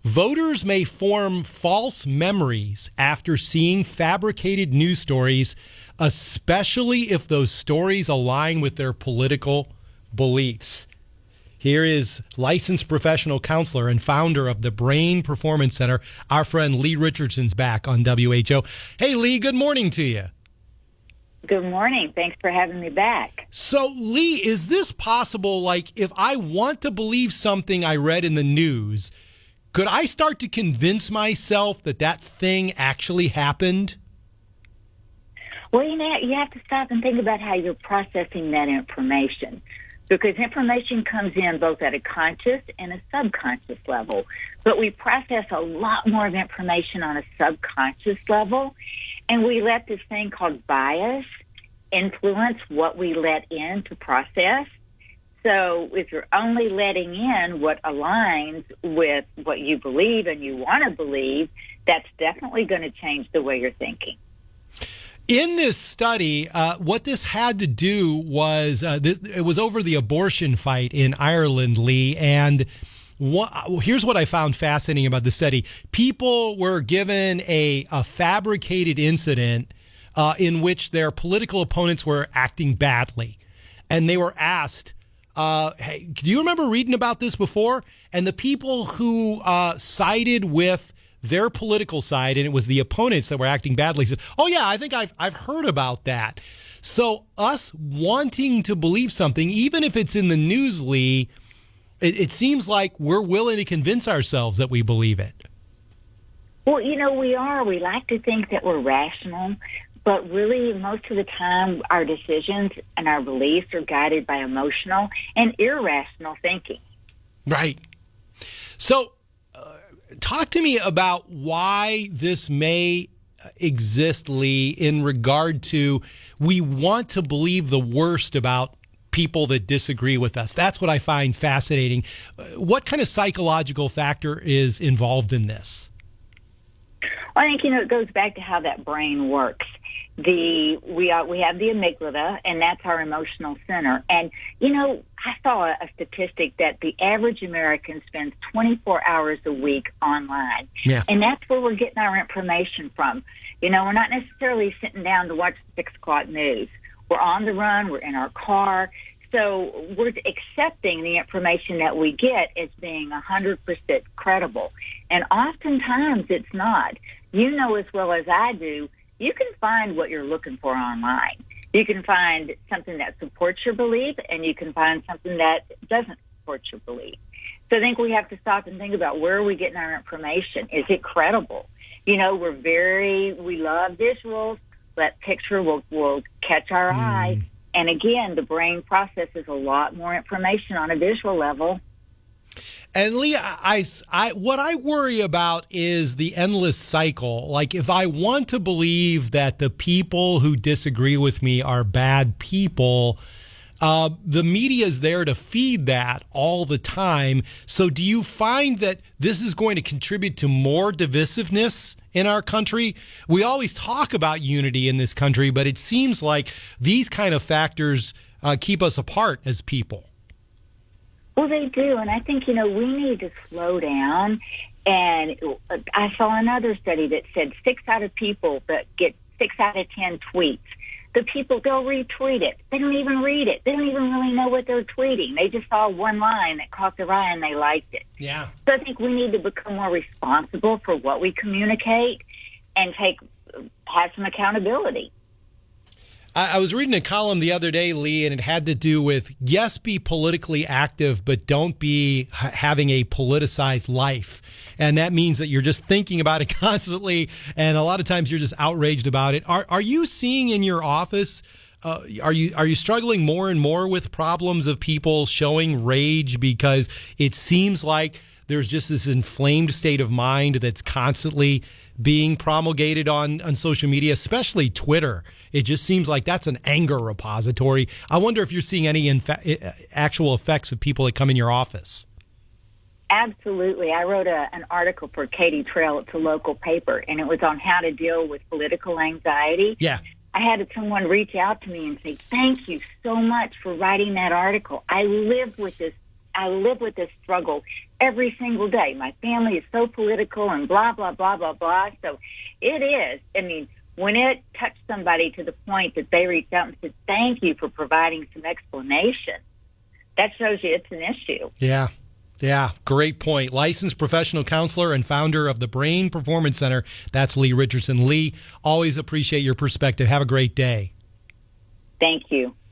Voters may form false memories after seeing fabricated news stories, especially if those stories align with their political beliefs. Here is licensed professional counselor and founder of the Brain Performance Center, our friend Lee Richardson's back on WHO. Hey, Lee, good morning to you. Good morning. Thanks for having me back. So, Lee, is this possible? Like, if I want to believe something I read in the news, could I start to convince myself that that thing actually happened? Well, you have to stop and think about how you're processing that information, because information comes in both at a conscious and a subconscious level. But we process a lot more of information on a subconscious level, and we let this thing called bias influence what we let in to process. So if you're only letting in what aligns with what you believe and you want to believe, that's definitely going to change the way you're thinking. In this study, what this had to do was it was over the abortion fight in Ireland, Lee, and here's what I found fascinating about the study. People were given a fabricated incident in which their political opponents were acting badly, and they were asked, hey, do you remember reading about this before? And the people who sided with their political side, and it was the opponents that were acting badly, said, oh, yeah, I think I've heard about that. So us wanting to believe something, even if it's in the news, Lee, it seems like we're willing to convince ourselves that we believe it. Well, we are. We like to think that we're rational, but really most of the time our decisions and our beliefs are guided by emotional and irrational thinking. Right. So talk to me about why this may exist, Lee, in regard to we want to believe the worst about people that disagree with us. That's what I find fascinating. What kind of psychological factor is involved in this? Well, I think, it goes back to how that brain works. We have the amygdala, and that's our emotional center. And, I saw a statistic that the average American spends 24 hours a week online. Yeah. And that's where we're getting our information from. We're not necessarily sitting down to watch the 6 o'clock news. We're on the run. We're in our car. So we're accepting the information that we get as being 100% credible. And oftentimes it's not. You know as well as I do, you can find what you're looking for online. You can find something that supports your belief, and you can find something that doesn't support your belief. So I think we have to stop and think about, where are we getting our information? Is it credible? We love visuals. That picture will catch our eye. And again, the brain processes a lot more information on a visual level. And Lee, what I worry about is the endless cycle. Like, if I want to believe that the people who disagree with me are bad people, the media is there to feed that all the time. So do you find that this is going to contribute to more divisiveness in our country? We always talk about unity in this country, but it seems like these kind of factors keep us apart as people. Well, they do, and I think, we need to slow down. And I saw another study that said 6 out of people that get 6 out of 10 tweets, the people, they'll retweet it. They don't even read it. They don't even really know what they're tweeting. They just saw one line that caught their eye and they liked it. Yeah. So I think we need to become more responsible for what we communicate and have some accountability. I was reading a column the other day, Lee, and it had to do with, yes, be politically active, but don't be having a politicized life. And that means that you're just thinking about it constantly, and a lot of times you're just outraged about it. Are you seeing in your office, are you struggling more and more with problems of people showing rage because it seems like there's just this inflamed state of mind that's constantly being promulgated on social media, especially Twitter? It just seems like that's an anger repository. I wonder if you're seeing any actual effects of people that come in your office. Absolutely. I wrote an article for Katy Trail. It's a local paper, and it was on how to deal with political anxiety. Yeah. I had someone reach out to me and say, thank you so much for writing that article. I live with this struggle every single day. My family is so political and blah, blah, blah, blah, blah. So it is. I mean, when it touched somebody to the point that they reached out and said, thank you for providing some explanation, that shows you it's an issue. Yeah. Yeah, great point. Licensed professional counselor and founder of the Brain Performance Center. That's Lee Richardson. Lee, always appreciate your perspective. Have a great day. Thank you.